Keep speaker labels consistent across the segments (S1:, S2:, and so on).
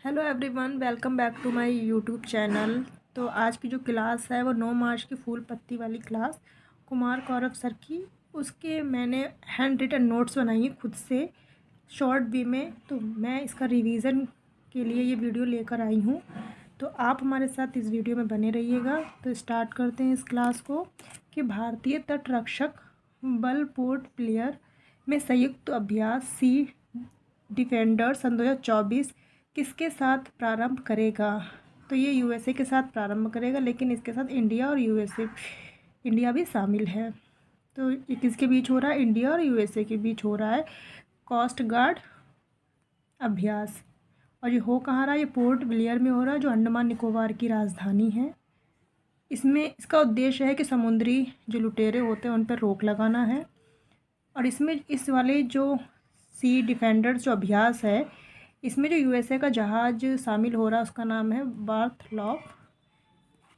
S1: Hello everyone, welcome back to my YouTube channel. तो आज की जो क्लास है वो 9 मार्च की फूल पत्ती वाली क्लास कुमार कौरव सर की। उसके मैंने हैंड रिटन नोट्स बनाई हैं खुद से शॉर्ट वे में। तो मैं इसका रिवीजन के लिए ये वीडियो लेकर आई हूँ, तो आप हमारे साथ इस वीडियो में बने रहिएगा। तो स्टार्ट करते हैं इस क्लास को कि भारतीय तटरक्षक बल पोर्ट ब्लेयर में संयुक्त अभ्यास सी डिफेंडर सन 2024 किसके साथ प्रारंभ करेगा। तो ये यूएसए के साथ प्रारंभ करेगा, लेकिन इसके साथ इंडिया और यूएसए इंडिया भी शामिल है। तो ये किसके बीच हो रहा है? इंडिया और यूएसए के बीच हो रहा है कोस्ट गार्ड अभ्यास। और ये हो कहाँ रहा है? ये पोर्ट ब्लेयर में हो रहा है, जो अंडमान निकोबार की राजधानी है। इसमें इसका उद्देश्य है कि समुद्री जो लुटेरे होते हैं उन पर रोक लगाना है। और इसमें इस वाले जो सी डिफेंडर्स जो अभ्यास है, इसमें जो यूएसए का जहाज़ शामिल हो रहा है उसका नाम है बार्थलॉफ।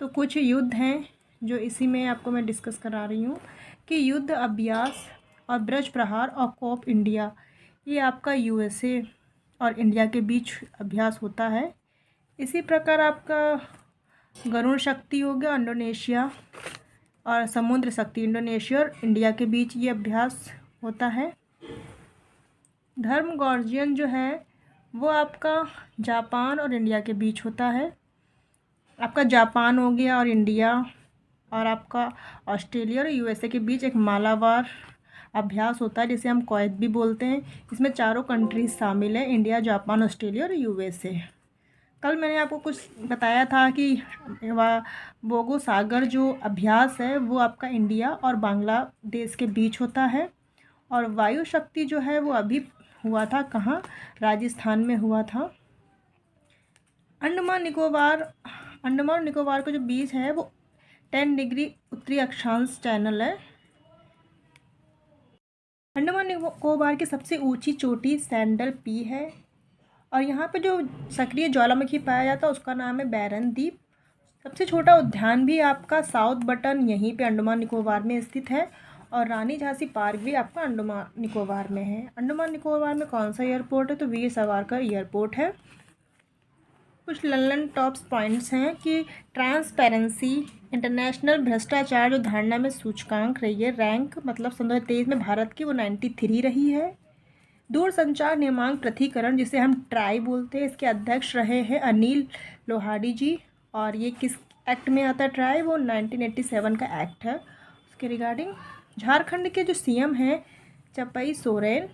S1: तो कुछ युद्ध हैं जो इसी में आपको मैं डिस्कस करा रही हूँ कि युद्ध अभ्यास और ब्रज प्रहार और कोप इंडिया, ये आपका यूएसए और इंडिया के बीच अभ्यास होता है। इसी प्रकार आपका गरुड़ शक्ति हो गया इंडोनेशिया, और समुद्र शक्ति इंडोनेशिया और इंडिया के बीच ये अभ्यास होता है। धर्म गॉर्जियन जो है वो आपका जापान और इंडिया के बीच होता है। आपका जापान हो गया और इंडिया, और आपका ऑस्ट्रेलिया और यूएसए के बीच एक मालाबार अभ्यास होता है जिसे हम क्वेत भी बोलते हैं। इसमें चारों कंट्रीज शामिल है, इंडिया, जापान, ऑस्ट्रेलिया और यूएसए। कल मैंने आपको कुछ बताया था कि बोगो सागर जो अभ्यास है वो आपका इंडिया और बांग्लादेश के बीच होता है। और वायु शक्ति जो है वो अभी हुआ था कहाँ? राजस्थान में हुआ था। अंडमान निकोबार का जो बीच है वो 10 डिग्री उत्तरी अक्षांश चैनल है। अंडमान निकोबार की सबसे ऊंची चोटी सैंडल पी है, और यहाँ पे जो सक्रिय ज्वालामुखी पाया जाता है उसका नाम है बैरन द्वीप। सबसे छोटा उद्यान भी आपका साउथ बटन यहीं पे अंडमान निकोबार में स्थित है, और रानी झांसी पार्क भी आपका अंडमान निकोबार में है। अंडमान निकोबार में कौन सा एयरपोर्ट है? तो वीर सावरकर एयरपोर्ट है। कुछ लंदन टॉप्स पॉइंट्स हैं कि ट्रांसपेरेंसी इंटरनेशनल भ्रष्टाचार जो धारणा में सूचकांक रही है, रैंक मतलब 2023 में भारत की वो 93 रही है। दूरसंचार नियमांक प्राधिकरण जिसे हम ट्राई बोलते हैं, इसके अध्यक्ष रहे हैं अनिल लोहाड़ी जी। और ये किस एक्ट में आता है? ट्राई वो 1987 का एक्ट है। उसके रिगार्डिंग झारखंड के जो सीएम हैं चंपई सोरेन,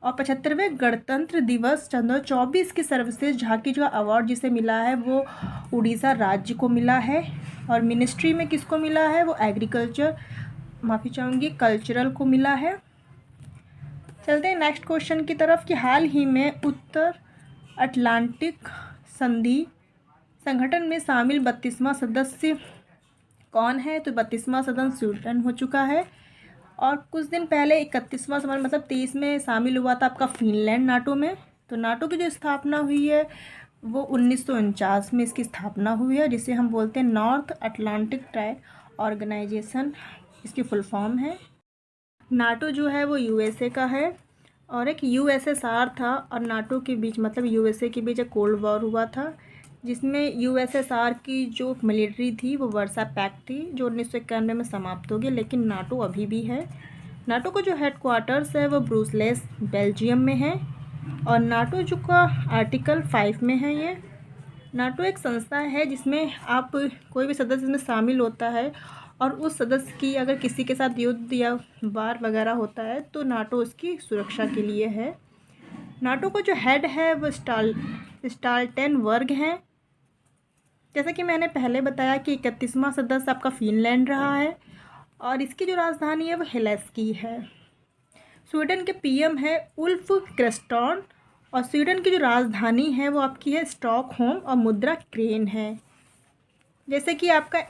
S1: और 75वें गणतंत्र दिवस 2024 की सर्वश्रेष्ठ झांकी जो अवार्ड जिसे मिला है वो उड़ीसा राज्य को मिला है। और मिनिस्ट्री में किसको मिला है? वो एग्रीकल्चर, माफ़ी चाहूँगी, कल्चरल को मिला है। चलते हैं नेक्स्ट क्वेश्चन की तरफ कि हाल ही में उत्तर अटलांटिक संधि संगठन में शामिल 32वां सदस्य कौन है? तो 32वां सदस्य स्वीडन हो चुका है। और कुछ दिन पहले 31वां सदस्य मतलब 23 में शामिल हुआ था आपका फिनलैंड नाटो में। तो नाटो की जो स्थापना हुई है वो 1949 में इसकी स्थापना हुई है, जिसे हम बोलते हैं नॉर्थ अटलांटिक ट्राई ऑर्गेनाइजेशन, इसकी फुल फॉर्म है। नाटो जो है वो यूएसए का है, और एक यूएसएसआर था और नाटो के बीच मतलब यूएसए के बीच एक कोल्ड वॉर हुआ था, जिसमें यूएसएसआर की जो मिलिट्री थी वो वर्सा पैक्ट थी, जो 1991 में समाप्त हो गई। लेकिन नाटो अभी भी है। नाटो का जो हेडक्वार्टर्स है वो ब्रुसेल्स बेल्जियम में है, और नाटो जो का आर्टिकल 5 में है। ये नाटो एक संस्था है जिसमें आप कोई भी सदस्य इसमें शामिल होता है, और उस सदस्य की अगर किसी के साथ युद्ध या वार वगैरह होता है तो नाटो उसकी सुरक्षा के लिए है। नाटो का जो हेड है वो स्टॉल्टेनबर्ग हैं। जैसा कि मैंने पहले बताया कि 31वां सदस्य आपका फिनलैंड रहा है, और इसकी जो राजधानी है वो हेलेस्की है। स्वीडन के पीएम है उल्फ क्रिस्टॉन, और स्वीडन की जो राजधानी है वो आपकी है स्टॉकहोम, और मुद्रा क्रेन है। जैसे कि आपका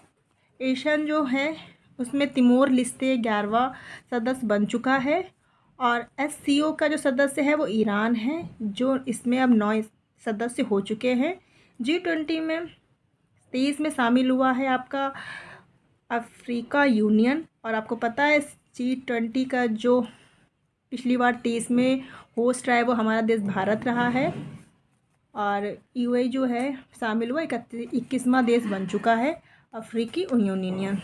S1: एशियन जो है उसमें तिमोर लिस्ते 11वां सदस्य बन चुका है, और एससीओ का जो सदस्य है वो ईरान है, जो इसमें अब 9 सदस्य हो चुके हैं। G20 में 23 में शामिल हुआ है आपका अफ्रीका यूनियन, और आपको पता है G20 का जो पिछली बार 23 में होस्ट रहा है वो हमारा देश भारत रहा है। और यूएई जो है शामिल हुआ 21वां देश बन चुका है अफ्रीकी यूनियन।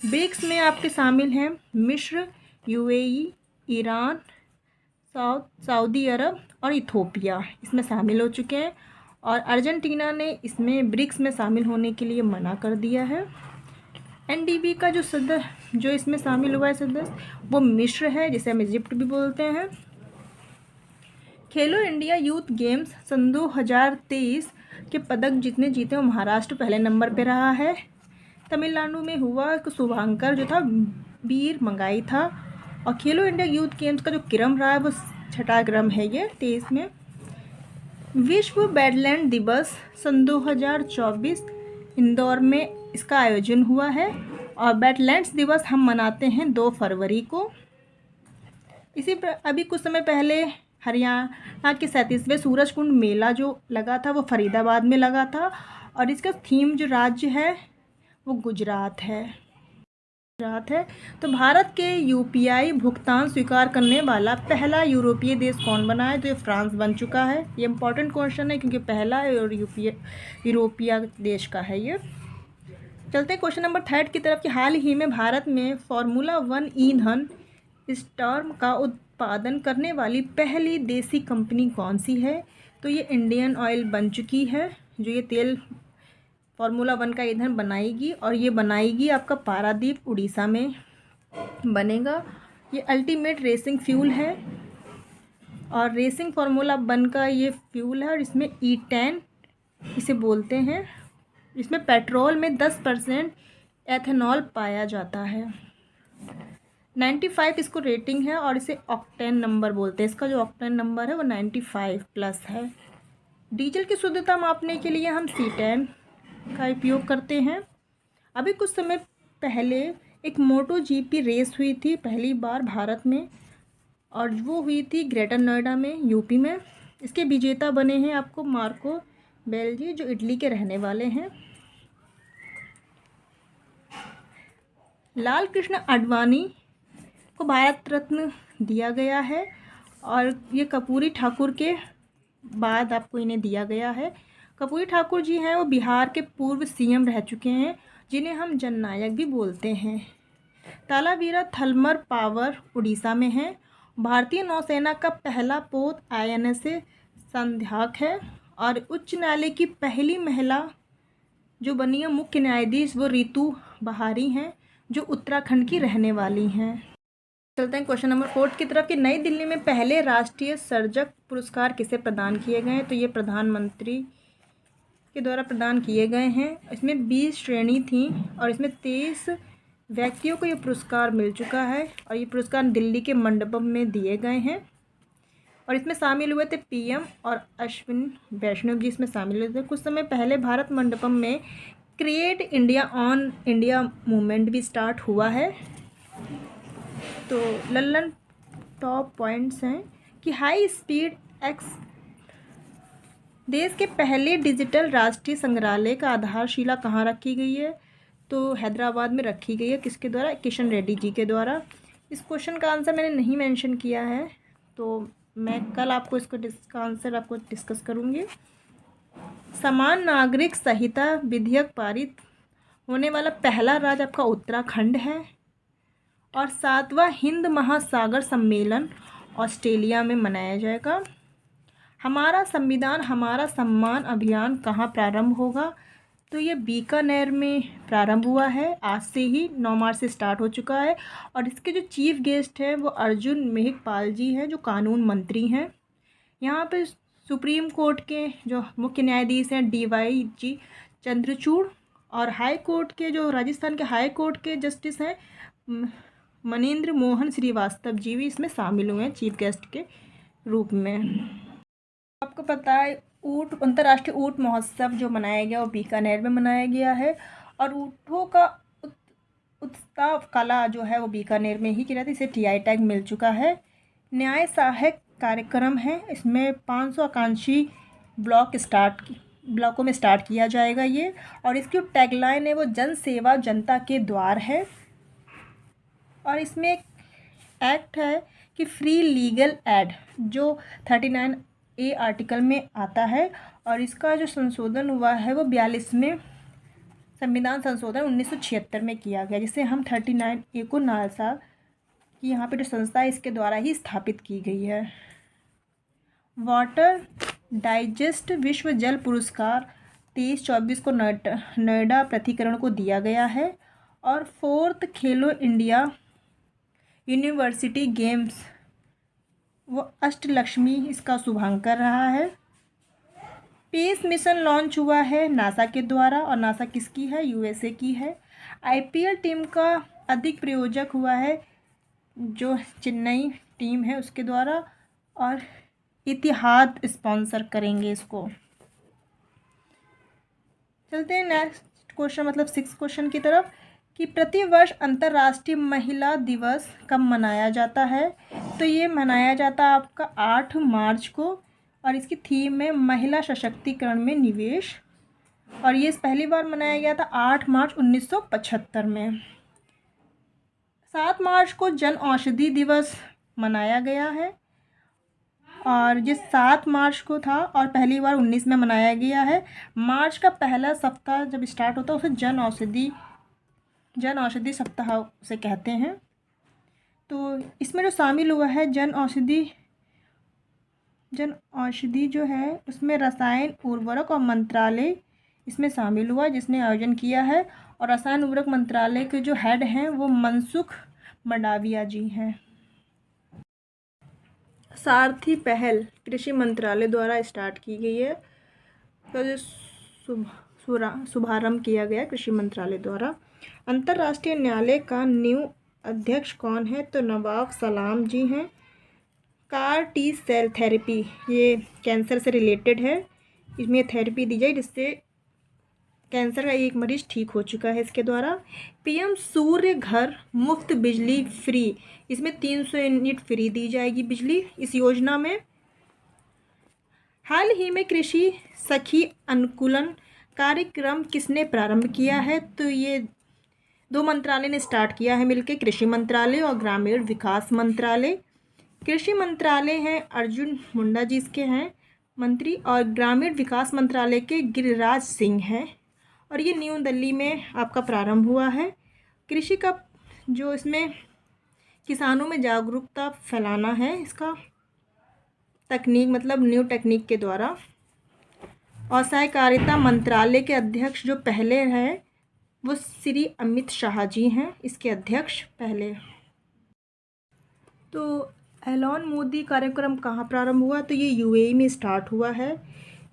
S1: ब्रिक्स में आपके शामिल हैं मिस्र, यूएई, ईरान, सऊदी अरब और इथोपिया इसमें शामिल हो चुके हैं। और अर्जेंटीना ने इसमें ब्रिक्स में शामिल होने के लिए मना कर दिया है। एनडीबी का जो इसमें शामिल हुआ है सदस्य वो मिस्र है, जिसे हम इजिप्ट भी बोलते हैं। खेलो इंडिया यूथ गेम्स सन 2023 के पदक जितने जीते वो महाराष्ट्र पहले नंबर पे रहा है। तमिलनाडु में हुआ शुभांकर जो था वीर मंगाई था। और खेलो इंडिया यूथ गेम्स का जो क्रम रहा है वो 6ठा क्रम है ये 23 में। विश्व बैडलैंड दिवस सन 2024 इंदौर में इसका आयोजन हुआ है। और बैडलैंड्स दिवस हम मनाते हैं 2 फरवरी को। अभी कुछ समय पहले हरियाणा के 37वें सूरजकुंड मेला जो लगा था वो फरीदाबाद में लगा था। और इसका थीम जो राज्य है वो गुजरात है। तो भारत के यूपीआई भुगतान स्वीकार करने वाला पहला यूरोपीय देश कौन बना है? तो ये फ्रांस बन चुका है। ये इंपॉर्टेंट क्वेश्चन है क्योंकि पहला और यूरोपीय देश का है ये। चलते हैं क्वेश्चन नंबर 3 की तरफ कि हाल ही में भारत में फार्मूला 1 ईंधन स्टॉर्म का उत्पादन करने वाली पहली देसी कंपनी कौन सी है? तो ये इंडियन ऑयल बन चुकी है जो ये तेल फार्मूला 1 का ईंधन बनाएगी। और ये बनाएगी आपका पारादीप उड़ीसा में बनेगा। ये अल्टीमेट रेसिंग फ्यूल है और रेसिंग फार्मूला 1 का ये फ्यूल है। और इसमें E10 इसे बोलते हैं। इसमें पेट्रोल में 10% एथेनॉल पाया जाता है। 95 इसको रेटिंग है और इसे ऑक्टेन नंबर बोलते हैं। इसका जो ऑक्टेन नंबर है वो 95+ है। डीजल की शुद्धता मापने के लिए हम C10 का उपयोग करते हैं। अभी कुछ समय पहले एक मोटो जीपी रेस हुई थी पहली बार भारत में और वो हुई थी ग्रेटर नोएडा में यूपी में। इसके विजेता बने हैं आपको मार्को बेल्जी जो इटली के रहने वाले हैं। लाल कृष्ण आडवाणी को भारत रत्न दिया गया है और ये कर्पूरी ठाकुर के बाद आपको इन्हें दिया गया है। कर्पूरी ठाकुर जी हैं वो बिहार के पूर्व सीएम रह चुके हैं जिन्हें हम जननायक भी बोलते हैं। तालावीरा थर्मल पावर उड़ीसा में है। भारतीय नौसेना का पहला पोत INS संध्याक है। और उच्च न्यायालय की पहली महिला जो बनी है मुख्य न्यायाधीश वो रितु बहारी हैं जो उत्तराखंड की रहने वाली हैं। चलते हैं क्वेश्चन नंबर 4 की तरफ कि नई दिल्ली में पहले राष्ट्रीय सर्जक पुरस्कार किसे प्रदान किए गए हैं? तो ये प्रधानमंत्री के द्वारा प्रदान किए गए हैं। इसमें 20 श्रेणी थी और इसमें 23 व्यक्तियों को ये पुरस्कार मिल चुका है। और ये पुरस्कार दिल्ली के मंडपम में दिए गए हैं। और इसमें शामिल हुए थे PM और अश्विन वैष्णव जी इसमें शामिल हुए थे। कुछ समय पहले भारत मंडपम में create India on India movement भी स्टार्ट हुआ है। तो लल्लन टॉप पॉइंट्स हैं कि हाई स्पीड एक्स देश के पहले डिजिटल राष्ट्रीय संग्रहालय का आधारशिला कहाँ रखी गई है? तो हैदराबाद में रखी गई है। किसके द्वारा? किशन रेड्डी जी के द्वारा। इस क्वेश्चन का आंसर मैंने नहीं मेंशन किया है तो मैं कल आपको इसका आंसर आपको डिस्कस करूँगी। समान नागरिक संहिता विधेयक पारित होने वाला पहला राज्य आपका उत्तराखंड है। और 7वां हिंद महासागर सम्मेलन ऑस्ट्रेलिया में मनाया जाएगा। हमारा संविधान हमारा सम्मान अभियान कहाँ प्रारंभ होगा? तो ये बीकानेर में प्रारंभ हुआ है। आज से ही 9 मार्च से स्टार्ट हो चुका है। और इसके जो चीफ गेस्ट हैं वो अर्जुन मेघवाल जी हैं जो कानून मंत्री हैं। यहाँ पे सुप्रीम कोर्ट के जो मुख्य न्यायाधीश हैं DY चंद्रचूड़ और हाई कोर्ट के जो राजस्थान के हाई कोर्ट के जस्टिस हैं मनीन्द्र मोहन श्रीवास्तव जी भी इसमें शामिल हुए हैं चीफ गेस्ट के रूप में। आपको पता है अंतर्राष्ट्रीय ऊँट महोत्सव जो मनाया गया वो बीकानेर में मनाया गया है। और ऊँटों का उत्सव कला जो है वो बीकानेर में ही की रहती है। इसे TI टैग मिल चुका है। न्याय सहायक कार्यक्रम है। इसमें 500 आकांक्षी ब्लॉकों में स्टार्ट किया जाएगा ये। और इसकी टैगलाइन है वो जन सेवा जनता के द्वार है। और इसमें एक एक्ट है कि फ्री लीगल एड जो 39 ए आर्टिकल में आता है। और इसका जो संशोधन हुआ है वो 42वें संविधान संशोधन 1976 में किया गया, जिसे हम 39A को नालसा की यहाँ पे जो संस्था है इसके द्वारा ही स्थापित की गई है। वाटर डाइजेस्ट विश्व जल पुरस्कार 23-24 को नोएडा प्राधिकरण को दिया गया है। और 4th खेलो इंडिया यूनिवर्सिटी गेम्स वो अष्टलक्ष्मी इसका शुभारंभ कर रहा है। स्पेस मिशन लॉन्च हुआ है नासा के द्वारा, और नासा किसकी है? यूएसए की है। आईपीएल टीम का अधिक प्रायोजक हुआ है जो चेन्नई टीम है उसके द्वारा, और इतिहाद स्पॉन्सर करेंगे इसको। चलते हैं नेक्स्ट क्वेश्चन मतलब 6th क्वेश्चन की तरफ कि प्रतिवर्ष अंतर्राष्ट्रीय महिला दिवस कब मनाया जाता है? तो ये मनाया जाता है आपका 8 मार्च को, और इसकी थीम है महिला सशक्तिकरण में निवेश, और ये पहली बार मनाया गया था 8 मार्च 1975 में। 7 मार्च को जन औषधि दिवस मनाया गया है, और जिस 7 मार्च को था और पहली बार 19 में मनाया गया है। मार्च का पहला सप्ताह जब स्टार्ट होता है उसे जन औषधि सप्ताह उसे कहते हैं। तो इसमें जो शामिल हुआ है जन औषधि जो है उसमें रसायन उर्वरक और मंत्रालय इसमें शामिल हुआ जिसने आयोजन किया है, और रसायन उर्वरक मंत्रालय के जो हेड हैं वो मनसुख मंडाविया जी हैं। सारथी पहल कृषि मंत्रालय द्वारा स्टार्ट की गई है, तो जो शुभारंभ किया गया कृषि मंत्रालय द्वारा। अंतर्राष्ट्रीय न्यायालय का न्यू अध्यक्ष कौन है? तो नवाब सलाम जी हैं। कार टी सेल थेरेपी ये कैंसर से रिलेटेड है, इसमें थेरेपी दी जाए जिससे कैंसर का एक मरीज ठीक हो चुका है इसके द्वारा। पीएम सूर्य घर मुफ्त बिजली फ्री, इसमें 300 यूनिट फ्री दी जाएगी बिजली इस योजना में। हाल ही में कृषि सखी अनुकूलन कार्यक्रम किसने प्रारंभ किया है? तो ये 2 मंत्रालय ने स्टार्ट किया है मिलकर, कृषि मंत्रालय और ग्रामीण विकास मंत्रालय। कृषि मंत्रालय हैं अर्जुन मुंडा जी इसके हैं मंत्री, और ग्रामीण विकास मंत्रालय के गिरिराज सिंह हैं, और ये न्यू दिल्ली में आपका प्रारंभ हुआ है। कृषि का जो इसमें किसानों में जागरूकता फैलाना है इसका तकनीक मतलब न्यू टेक्निक के द्वारा। और सहकारिता मंत्रालय के अध्यक्ष जो पहले हैं वो श्री अमित शाह जी हैं इसके अध्यक्ष पहले। तो एलॉन मोदी कार्यक्रम कहाँ प्रारंभ हुआ? तो ये यूएई में स्टार्ट हुआ है।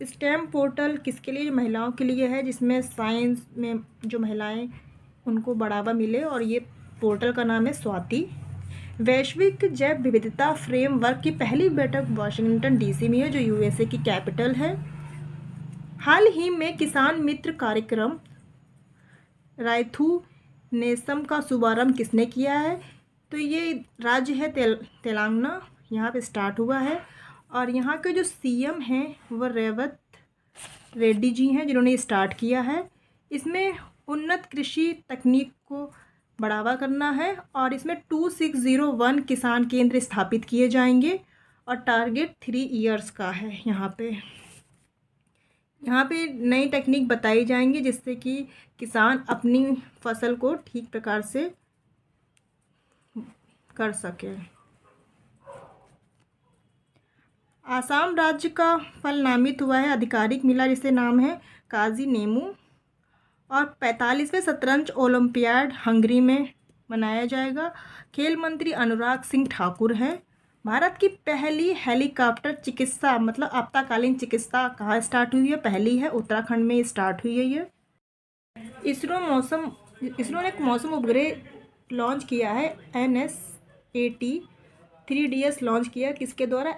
S1: स्टेम पोर्टल किसके लिए? जो महिलाओं के लिए है, जिसमें साइंस में जो महिलाएं उनको बढ़ावा मिले, और ये पोर्टल का नाम है स्वाति। वैश्विक जैव विविधता फ्रेमवर्क की पहली बैठक वाशिंगटन डीसी में है जो यूएसए की कैपिटल है। हाल ही में किसान मित्र कार्यक्रम रायथू नेसम का शुभारंभ किसने किया है? तो ये राज्य है तेलंगाना, यहाँ पे स्टार्ट हुआ है, और यहाँ के जो सीएम हैं वो रेवत रेड्डी जी हैं जिन्होंने स्टार्ट किया है। इसमें उन्नत कृषि तकनीक को बढ़ावा करना है, और इसमें 2601 किसान केंद्र स्थापित किए जाएंगे, और टारगेट 3 इयर्स का है। यहाँ पे नई टेक्निक बताई जाएंगी जिससे कि किसान अपनी फसल को ठीक प्रकार से कर सके। आसाम राज्य का फल नामित हुआ है, आधिकारिक मिला जिससे नाम है काजी नेमू। और 45वें शतरंज ओलंपियाड हंगरी में मनाया जाएगा। खेल मंत्री अनुराग सिंह ठाकुर हैं। भारत की पहली हेलीकॉप्टर चिकित्सा मतलब आपातकालीन चिकित्सा कहाँ स्टार्ट हुई है? पहली है उत्तराखंड में स्टार्ट हुई है ये। इसरो ने एक मौसम उपग्रह लॉन्च किया है NSAT 3DS लॉन्च किया, किसके द्वारा?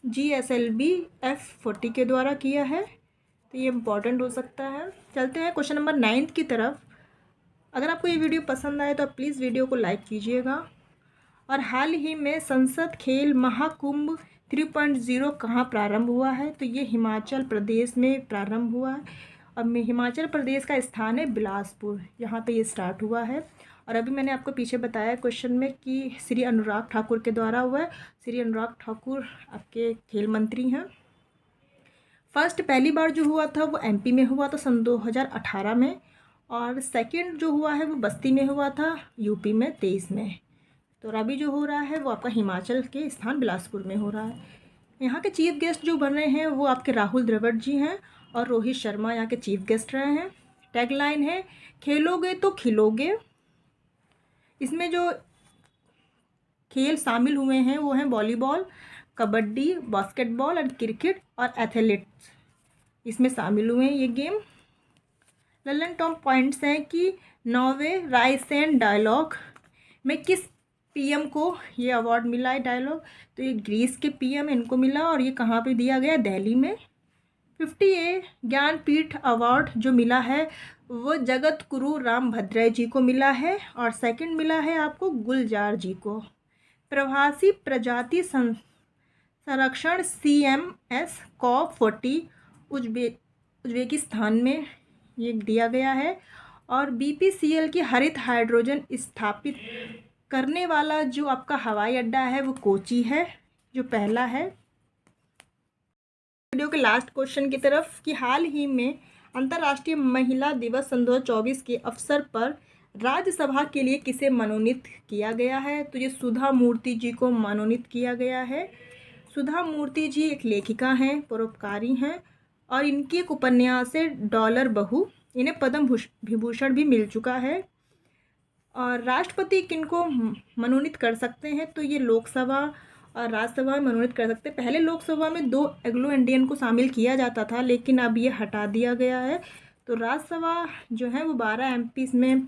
S1: GSLV F40 के द्वारा किया है, तो ये इम्पॉर्टेंट हो सकता है। चलते हैं क्वेश्चन नंबर 9 की तरफ। अगर आपको ये वीडियो पसंद आए तो आप प्लीज़ वीडियो को लाइक कीजिएगा। और हाल ही में संसद खेल महाकुंभ 3.0 कहाँ प्रारंभ हुआ है? तो ये हिमाचल प्रदेश में प्रारंभ हुआ है। अब हिमाचल प्रदेश का स्थान है बिलासपुर, यहाँ पे ये स्टार्ट हुआ है। और अभी मैंने आपको पीछे बताया क्वेश्चन में कि श्री अनुराग ठाकुर के द्वारा हुआ है। श्री अनुराग ठाकुर आपके खेल मंत्री हैं। फर्स्ट पहली बार जो हुआ था वो एमपी में हुआ था सन 2018 में, और सेकंड जो हुआ है वो बस्ती में हुआ था यूपी में 23 में। तो अभी जो हो रहा है वो आपका हिमाचल के स्थान बिलासपुर में हो रहा है। यहाँ के चीफ गेस्ट जो बन रहे हैं वो आपके राहुल द्रविड़ जी हैं और रोहित शर्मा यहाँ के चीफ गेस्ट रहे हैं। टैगलाइन है खेलोगे तो खिलोगे। इसमें जो खेल शामिल हुए हैं वो हैं वॉलीबॉल, कबड्डी, बास्केटबॉल और क्रिकेट और एथलेटिक्स इसमें शामिल हुए हैं ये गेम। ललन टॉप पॉइंट्स हैं कि नॉर्वे राइसेन डायलॉग में किस पीएम को ये अवार्ड मिला है डायलॉग, तो ये ग्रीस के पीएम इनको मिला और ये कहाँ पे दिया गया, दिल्ली में। 50 ज्ञानपीठ अवार्ड जो मिला है वो जगत गुरु रामभद्र जी को मिला है और सेकंड मिला है आपको गुलजार जी को। प्रवासी प्रजाति संरक्षण CMS COP40 उज्बेकिस्तान में ये दिया गया है। और BPCL की हरित हाइड्रोजन स्थापित करने वाला जो आपका हवाई अड्डा है वो कोची है, जो पहला है। वीडियो के लास्ट क्वेश्चन की तरफ कि हाल ही में अंतर्राष्ट्रीय महिला दिवस सन 2024 के अवसर पर राज्यसभा के लिए किसे मनोनीत किया गया है, तो ये सुधा मूर्ति जी को मनोनीत किया गया है। सुधा मूर्ति जी एक लेखिका हैं, परोपकारी हैं और इनकी एक उपन्यास है डॉलर बहू, इन्हें पद्म विभूषण भी मिल चुका है। और राष्ट्रपति किनको मनोनीत कर सकते हैं, तो ये लोकसभा और राज्यसभा में मनोनीत कर सकते हैं। पहले लोकसभा में 2 एंग्लो इंडियन को शामिल किया जाता था लेकिन अब ये हटा दिया गया है। तो राज्यसभा जो है वो 12 MP में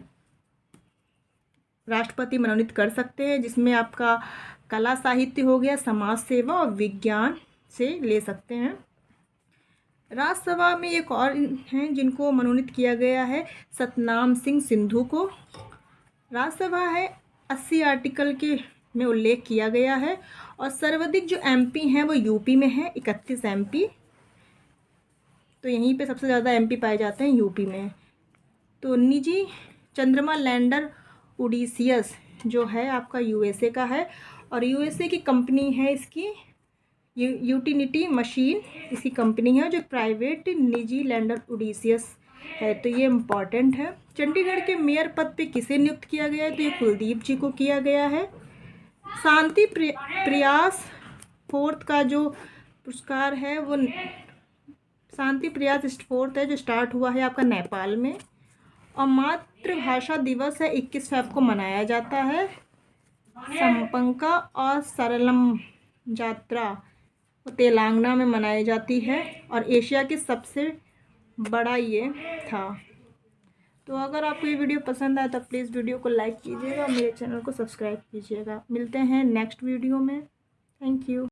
S1: राष्ट्रपति मनोनीत कर सकते हैं, जिसमें आपका कला साहित्य हो गया, समाज सेवा और विज्ञान से ले सकते हैं। राज्यसभा में एक और हैं जिनको मनोनीत किया गया है, सतनाम सिंह सिंधु को। राज्यसभा है 80 आर्टिकल के में उल्लेख किया गया है और सर्वाधिक जो MP हैं वो यूपी में है 31 MP। तो यहीं पे सबसे ज़्यादा MP पाए जाते हैं यूपी में। तो निजी चंद्रमा लैंडर ओडिसियस जो है आपका USA का है और USA की कंपनी है, इसकी यूटिलिटी मशीन इसकी कंपनी है, जो प्राइवेट निजी लैंडर ओडिसियस है। तो ये इम्पॉर्टेंट है। चंडीगढ़ के मेयर पद पे किसे नियुक्त किया गया है, तो ये कुलदीप जी को किया गया है। शांति प्रयास 4th का जो पुरस्कार है वो शांति प्रयास 4th है, जो स्टार्ट हुआ है आपका नेपाल में। और मातृभाषा दिवस है 21 फ़रवरी को मनाया जाता है। संपंका और सरलम यात्रा तेलंगाना में मनाई जाती है और एशिया की सबसे बड़ा ये था। तो अगर आपको ये वीडियो पसंद आए तो प्लीज़ वीडियो को लाइक कीजिएगा और मेरे चैनल को सब्सक्राइब कीजिएगा। मिलते हैं नेक्स्ट वीडियो में। Thank you.